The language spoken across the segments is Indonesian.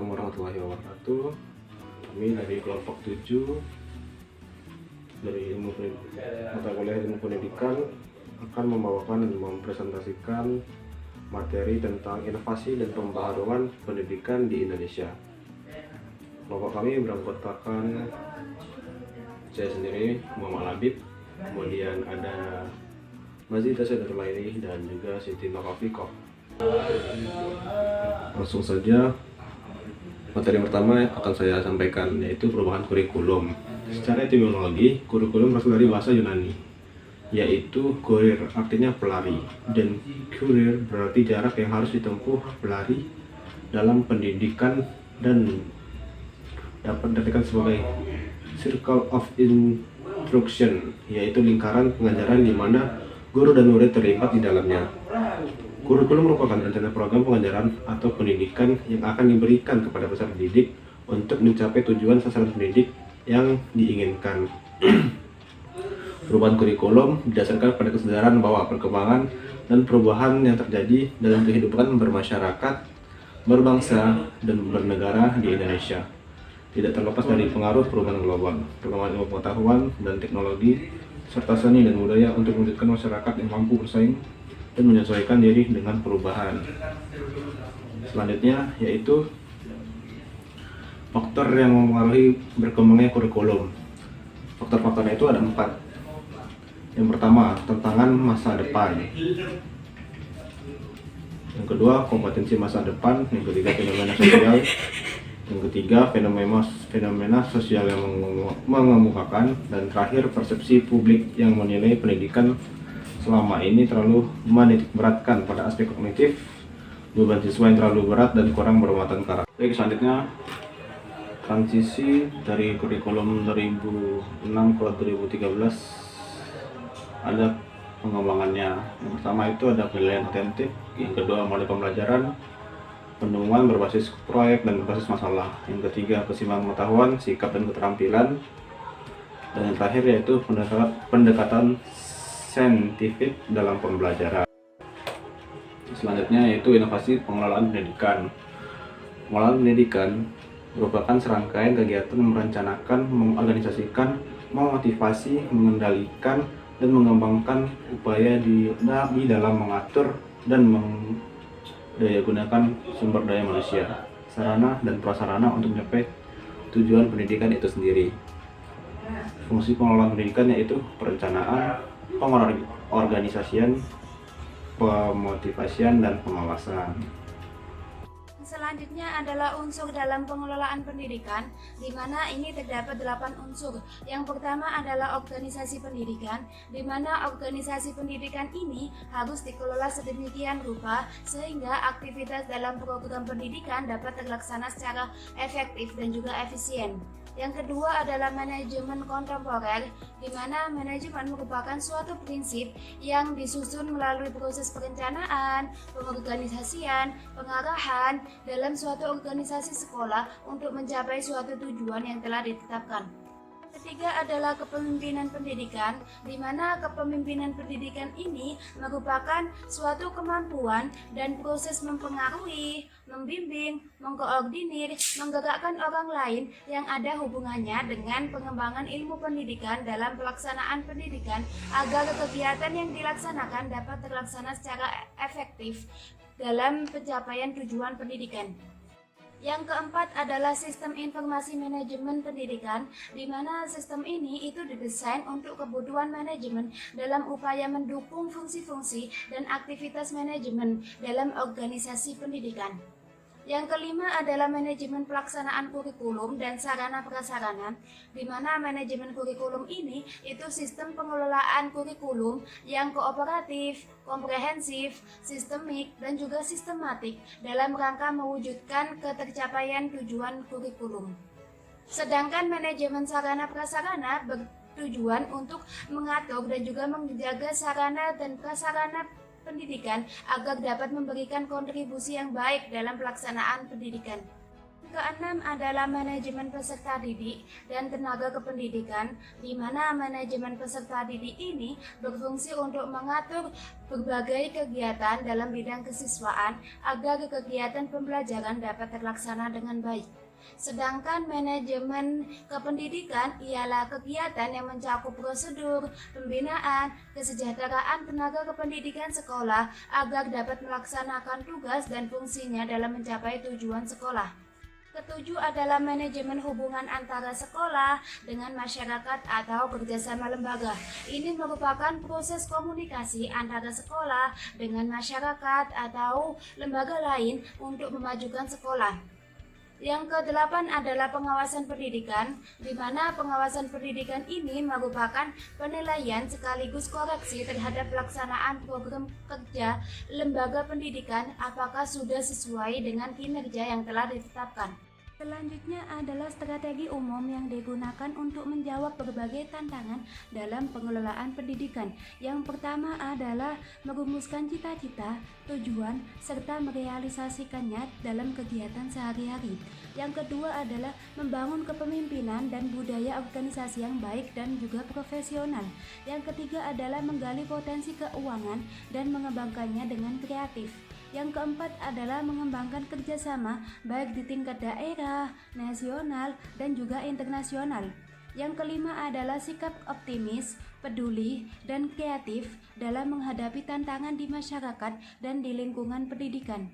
Assalamualaikum warahmatullahi wabarakatuh. Kami dari kelompok 7 dari mata kuliah ilmu pendidikan akan membawakan dan mempresentasikan materi tentang inovasi dan pembaharuan pendidikan di Indonesia. Kelompok kami beranggotakan saya sendiri, Muhammad Labib, kemudian ada Mazid Tasyadur Laili dan juga Siti Nurafikoh. Langsung saja, materi pertama akan saya sampaikan yaitu perubahan kurikulum. Secara etimologi, kurikulum berasal dari bahasa Yunani, yaitu kurir, artinya pelari, dan kurir berarti jarak yang harus ditempuh pelari dalam pendidikan dan dapat diartikan sebagai circle of instruction, yaitu lingkaran pengajaran di mana guru dan murid terlibat di dalamnya. Kurikulum merupakan rencana program pengajaran atau pendidikan yang akan diberikan kepada peserta didik untuk mencapai tujuan sasaran pendidik yang diinginkan. Perubahan kurikulum didasarkan pada kesadaran bahwa perkembangan dan perubahan yang terjadi dalam kehidupan bermasyarakat, berbangsa, dan bernegara di Indonesia tidak terlepas dari pengaruh perubahan global, perkembangan ilmu pengetahuan dan teknologi, serta seni dan budaya untuk mewujudkan masyarakat yang mampu bersaing dan menyesuaikan diri dengan perubahan. Selanjutnya yaitu faktor yang mempengaruhi berkembangnya kurikulum. Faktor-faktornya itu ada 4. Yang pertama, tantangan masa depan. Yang kedua, kompetensi masa depan. Yang ketiga, fenomena sosial. Yang ketiga, fenomena sosial yang mengemukakan. Dan terakhir, persepsi publik yang menilai pendidikan selama ini terlalu menitikberatkan pada aspek kognitif, beban siswa yang terlalu berat dan kurang bermuatan karakter. Baik, selanjutnya transisi dari kurikulum 2006 ke 2013 ada pengembangannya. Yang pertama itu ada penilaian otentik, yang kedua model pembelajaran, penemuan berbasis proyek dan berbasis masalah, yang ketiga keseimbangan pengetahuan, sikap dan keterampilan, dan yang terakhir yaitu pendekatan saintifik dalam pembelajaran. Selanjutnya yaitu inovasi pengelolaan pendidikan. Pengelolaan pendidikan merupakan serangkaian kegiatan merencanakan, mengorganisasikan, memotivasi, mengendalikan, dan mengembangkan upaya di dalam mengatur dan mendayagunakan sumber daya manusia, sarana dan prasarana untuk mencapai tujuan pendidikan itu sendiri. Fungsi pengelolaan pendidikan yaitu perencanaan, pengorganisasian, pemotivasian, dan pengawasan. Selanjutnya adalah unsur dalam pengelolaan pendidikan, di mana ini terdapat 8 unsur. Yang pertama adalah organisasi pendidikan, di mana organisasi pendidikan ini harus dikelola sedemikian rupa sehingga aktivitas dalam program pendidikan dapat terlaksana secara efektif dan juga efisien. Yang kedua adalah manajemen kontemporer, di mana manajemen merupakan suatu prinsip yang disusun melalui proses perencanaan, pengorganisasian, pengarahan dalam suatu organisasi sekolah untuk mencapai suatu tujuan yang telah ditetapkan. Ketiga adalah kepemimpinan pendidikan, di mana kepemimpinan pendidikan ini merupakan suatu kemampuan dan proses mempengaruhi, membimbing, mengkoordinir, menggerakkan orang lain yang ada hubungannya dengan pengembangan ilmu pendidikan dalam pelaksanaan pendidikan agar kegiatan yang dilaksanakan dapat terlaksana secara efektif dalam pencapaian tujuan pendidikan. Yang keempat adalah sistem informasi manajemen pendidikan, di mana sistem ini itu didesain untuk kebutuhan manajemen dalam upaya mendukung fungsi-fungsi dan aktivitas manajemen dalam organisasi pendidikan. Yang kelima adalah manajemen pelaksanaan kurikulum dan sarana prasarana, di mana manajemen kurikulum ini itu sistem pengelolaan kurikulum yang kooperatif, komprehensif, sistemik, dan juga sistematik dalam rangka mewujudkan ketercapaian tujuan kurikulum. Sedangkan manajemen sarana prasarana bertujuan untuk mengatur dan juga menjaga sarana dan prasarana pendidikan agar dapat memberikan kontribusi yang baik dalam pelaksanaan pendidikan. keenam adalah manajemen peserta didik dan tenaga kependidikan, di mana manajemen peserta didik ini berfungsi untuk mengatur berbagai kegiatan dalam bidang kesiswaan agar kegiatan pembelajaran dapat terlaksana dengan baik. Sedangkan manajemen kependidikan ialah kegiatan yang mencakup prosedur, pembinaan, kesejahteraan tenaga kependidikan sekolah agar dapat melaksanakan tugas dan fungsinya dalam mencapai tujuan sekolah. Ketujuh adalah manajemen hubungan antara sekolah dengan masyarakat atau kerjasama lembaga. Ini merupakan proses komunikasi antara sekolah dengan masyarakat atau lembaga lain untuk memajukan sekolah. Yang kedelapan adalah pengawasan pendidikan, di mana pengawasan pendidikan ini merupakan penilaian sekaligus koreksi terhadap pelaksanaan program kerja lembaga pendidikan apakah sudah sesuai dengan kinerja yang telah ditetapkan. Selanjutnya adalah strategi umum yang digunakan untuk menjawab berbagai tantangan dalam pengelolaan pendidikan. Yang pertama adalah merumuskan cita-cita, tujuan, serta merealisasikannya dalam kegiatan sehari-hari. Yang kedua adalah membangun kepemimpinan dan budaya organisasi yang baik dan juga profesional. Yang ketiga adalah menggali potensi keuangan dan mengembangkannya dengan kreatif. Yang keempat adalah mengembangkan kerjasama baik di tingkat daerah, nasional, dan juga internasional. Yang kelima adalah sikap optimis, peduli, dan kreatif dalam menghadapi tantangan di masyarakat dan di lingkungan pendidikan.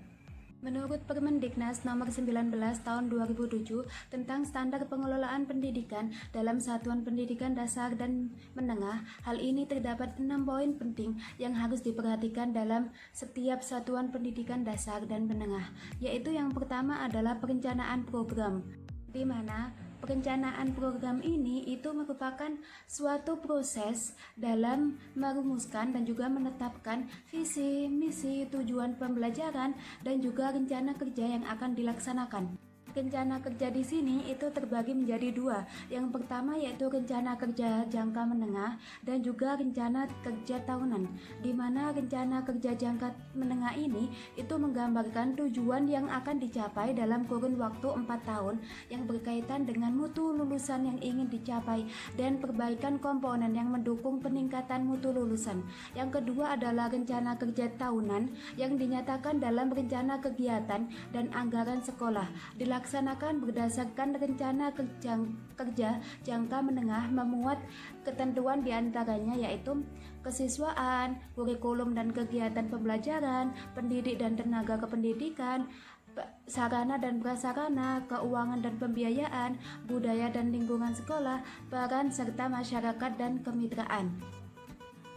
Menurut Permendiknas Nomor 19 Tahun 2007 tentang Standar Pengelolaan Pendidikan dalam Satuan Pendidikan Dasar dan Menengah, hal ini terdapat 6 poin penting yang harus diperhatikan dalam setiap satuan pendidikan dasar dan menengah, yaitu yang pertama adalah perencanaan program, di mana perencanaan program ini itu merupakan suatu proses dalam merumuskan dan juga menetapkan visi, misi, tujuan pembelajaran, dan juga rencana kerja yang akan dilaksanakan. Rencana kerja di sini itu terbagi menjadi dua. Yang pertama yaitu rencana kerja jangka menengah dan juga rencana kerja tahunan, di mana rencana kerja jangka menengah ini itu menggambarkan tujuan yang akan dicapai dalam kurun waktu 4 tahun yang berkaitan dengan mutu lulusan yang ingin dicapai dan perbaikan komponen yang mendukung peningkatan mutu lulusan. Yang kedua adalah rencana kerja tahunan yang dinyatakan dalam rencana kegiatan dan anggaran sekolah dilaksanakan berdasarkan rencana kerja jangka menengah memuat ketentuan diantaranya yaitu kesiswaan, kurikulum dan kegiatan pembelajaran, pendidik dan tenaga kependidikan, sarana dan prasarana, keuangan dan pembiayaan, budaya dan lingkungan sekolah, peran serta masyarakat dan kemitraan.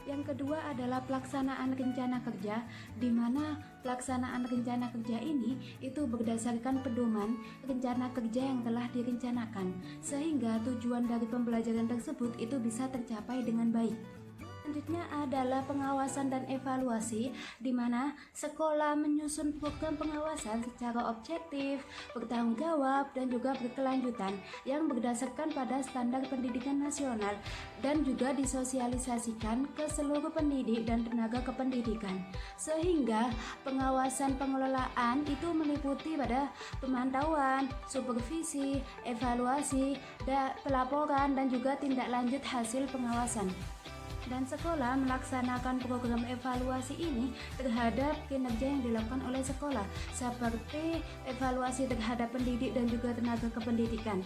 Yang kedua adalah pelaksanaan rencana kerja, di mana pelaksanaan rencana kerja ini itu berdasarkan pedoman rencana kerja yang telah direncanakan, sehingga tujuan dari pembelajaran tersebut itu bisa tercapai dengan baik. Selanjutnya adalah pengawasan dan evaluasi, di mana sekolah menyusun program pengawasan secara objektif, bertanggung jawab, dan juga berkelanjutan yang berdasarkan pada standar pendidikan nasional dan juga disosialisasikan ke seluruh pendidik dan tenaga kependidikan. Sehingga pengawasan pengelolaan itu meliputi pada pemantauan, supervisi, evaluasi, pelaporan, dan juga tindak lanjut hasil pengawasan. Dan sekolah melaksanakan program evaluasi ini terhadap kinerja yang dilakukan oleh sekolah, seperti evaluasi terhadap pendidik dan juga tenaga kependidikan.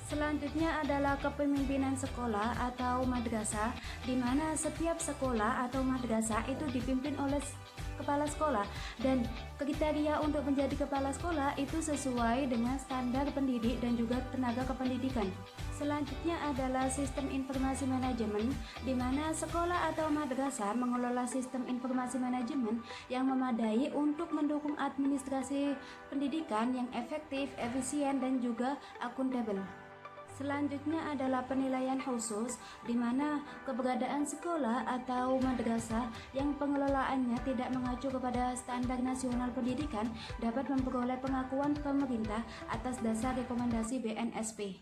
Selanjutnya adalah kepemimpinan sekolah atau madrasah, di mana setiap sekolah atau madrasah itu dipimpin oleh kepala sekolah, dan kriteria untuk menjadi kepala sekolah itu sesuai dengan standar pendidik dan juga tenaga kependidikan. Selanjutnya adalah sistem informasi manajemen, di mana sekolah atau madrasah mengelola sistem informasi manajemen yang memadai untuk mendukung administrasi pendidikan yang efektif, efisien, dan juga akuntabel. Selanjutnya adalah penilaian khusus, di mana keberadaan sekolah atau madrasah yang pengelolaannya tidak mengacu kepada standar nasional pendidikan dapat memperoleh pengakuan pemerintah atas dasar rekomendasi BNSP.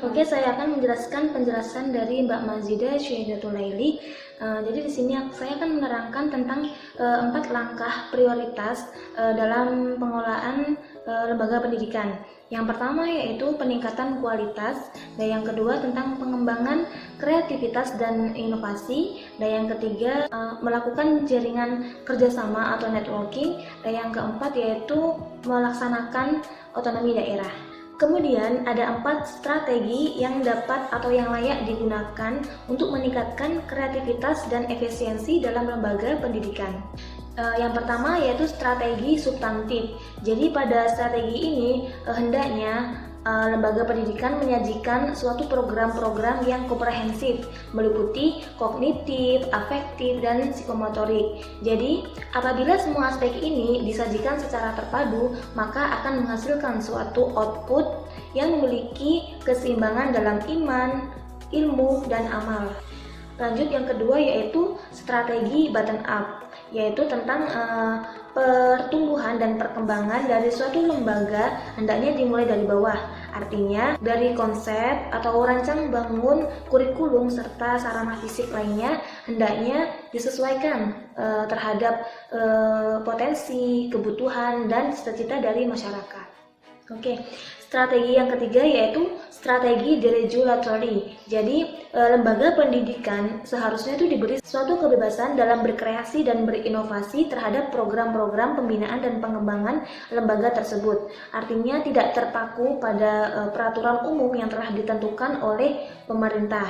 Oke, saya akan menjelaskan penjelasan dari Mbak Mazidah Syehidatul Laili. Jadi di sini saya akan menerangkan tentang 4 langkah prioritas dalam pengelolaan lembaga pendidikan. Yang pertama yaitu peningkatan kualitas, dan yang kedua tentang pengembangan kreativitas dan inovasi, dan yang ketiga melakukan jaringan kerjasama atau networking, dan yang keempat yaitu melaksanakan otonomi daerah. Kemudian ada 4 strategi yang dapat atau yang layak digunakan untuk meningkatkan kreativitas dan efisiensi dalam lembaga pendidikan. Yang pertama yaitu strategi substantif. Jadi pada strategi ini hendaknya lembaga pendidikan menyajikan suatu program-program yang komprehensif, meliputi kognitif, afektif, dan psikomotorik. Jadi apabila semua aspek ini disajikan secara terpadu, maka akan menghasilkan suatu output yang memiliki keseimbangan dalam iman, ilmu, dan amal. Lanjut yang kedua yaitu strategi bottom up, yaitu tentang pertumbuhan dan perkembangan dari suatu lembaga hendaknya dimulai dari bawah. Artinya dari konsep atau rancang bangun kurikulum serta sarana fisik lainnya hendaknya disesuaikan terhadap potensi, kebutuhan, dan cita-cita dari masyarakat. Oke, strategi yang ketiga yaitu strategi deregulatory. Jadi lembaga pendidikan seharusnya itu diberi suatu kebebasan dalam berkreasi dan berinovasi terhadap program-program pembinaan dan pengembangan lembaga tersebut. Artinya tidak terpaku pada peraturan umum yang telah ditentukan oleh pemerintah.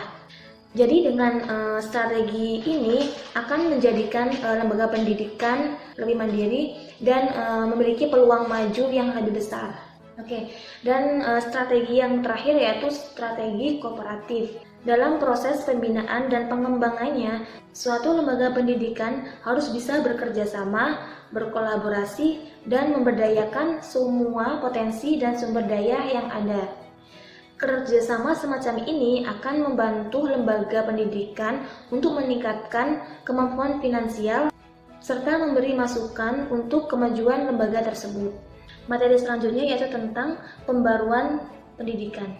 Jadi dengan strategi ini akan menjadikan lembaga pendidikan lebih mandiri dan memiliki peluang maju yang lebih besar. Oke, dan strategi yang terakhir yaitu strategi kooperatif. Dalam proses pembinaan dan pengembangannya, suatu lembaga pendidikan harus bisa bekerja sama, berkolaborasi, dan memberdayakan semua potensi dan sumber daya yang ada. Kerjasama semacam ini akan membantu lembaga pendidikan untuk meningkatkan kemampuan finansial serta memberi masukan untuk kemajuan lembaga tersebut. Materi selanjutnya yaitu tentang pembaruan pendidikan.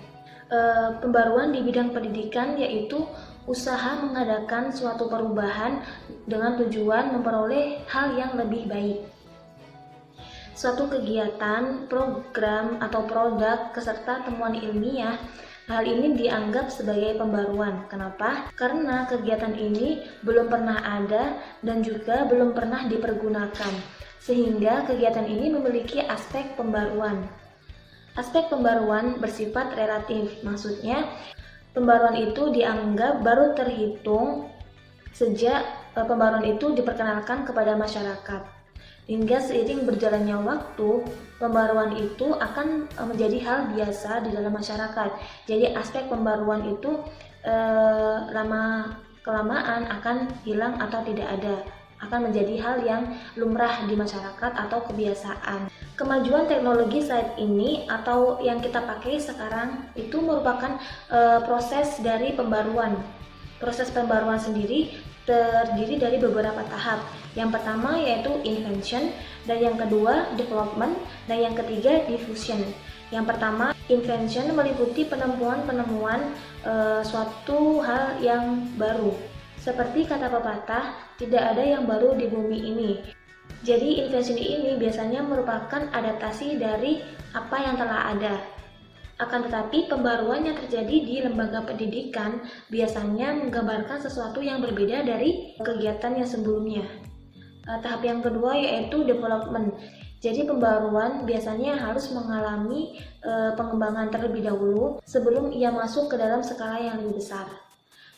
Pembaruan di bidang pendidikan yaitu usaha mengadakan suatu perubahan dengan tujuan memperoleh hal yang lebih baik. Suatu kegiatan, program, atau produk beserta temuan ilmiah, hal ini dianggap sebagai pembaruan. Kenapa? Karena kegiatan ini belum pernah ada dan juga belum pernah dipergunakan, sehingga kegiatan ini memiliki aspek pembaruan. Aspek pembaruan bersifat relatif, maksudnya pembaruan itu dianggap baru terhitung sejak pembaruan itu diperkenalkan kepada masyarakat. Hingga seiring berjalannya waktu, pembaruan itu akan menjadi hal biasa di dalam masyarakat. Jadi aspek pembaruan itu lama-kelamaan akan hilang atau tidak ada, akan menjadi hal yang lumrah di masyarakat atau kebiasaan. Kemajuan teknologi saat ini atau yang kita pakai sekarang itu merupakan proses dari pembaruan. Proses pembaruan sendiri terdiri dari beberapa tahap. Yang pertama yaitu invention, dan yang kedua development, dan yang ketiga diffusion. Yang pertama, invention meliputi penemuan-penemuan suatu hal yang baru. Seperti kata pepatah, tidak ada yang baru di bumi ini. Jadi invention ini biasanya merupakan adaptasi dari apa yang telah ada. Akan tetapi pembaruan yang terjadi di lembaga pendidikan biasanya menggambarkan sesuatu yang berbeda dari kegiatan yang sebelumnya. Tahap yang kedua yaitu development. Jadi pembaruan biasanya harus mengalami pengembangan terlebih dahulu sebelum ia masuk ke dalam skala yang lebih besar.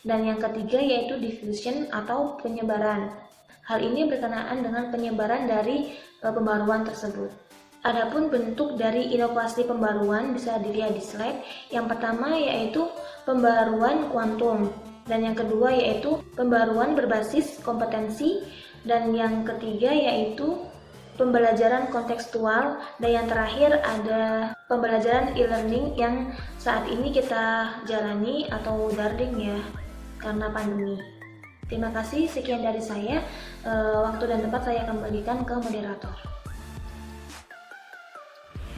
Dan yang ketiga yaitu diffusion atau penyebaran. Hal ini berkenaan dengan penyebaran dari pembaruan tersebut. Adapun bentuk dari inovasi pembaruan bisa dilihat di slide. Yang pertama yaitu pembaruan kuantum, dan yang kedua yaitu pembaruan berbasis kompetensi, dan yang ketiga yaitu pembelajaran kontekstual, dan yang terakhir ada pembelajaran e-learning yang saat ini kita jalani atau daring ya karena pandemi. Terima kasih, sekian dari saya. Waktu dan tempat saya kembalikan ke moderator.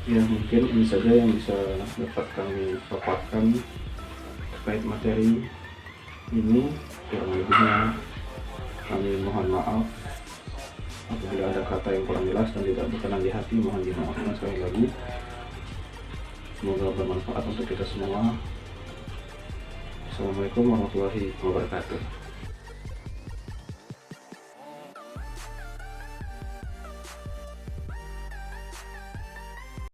Ya, mungkin ini saja yang bisa dapat kami paparkan terkait materi ini. Kurang lebihnya kami mohon maaf. Apabila ada kata yang kurang jelas dan tidak berkenan di hati, mohon dimaafkan sekali lagi. Semoga bermanfaat untuk kita semua. Assalamualaikum warahmatullahi wabarakatuh.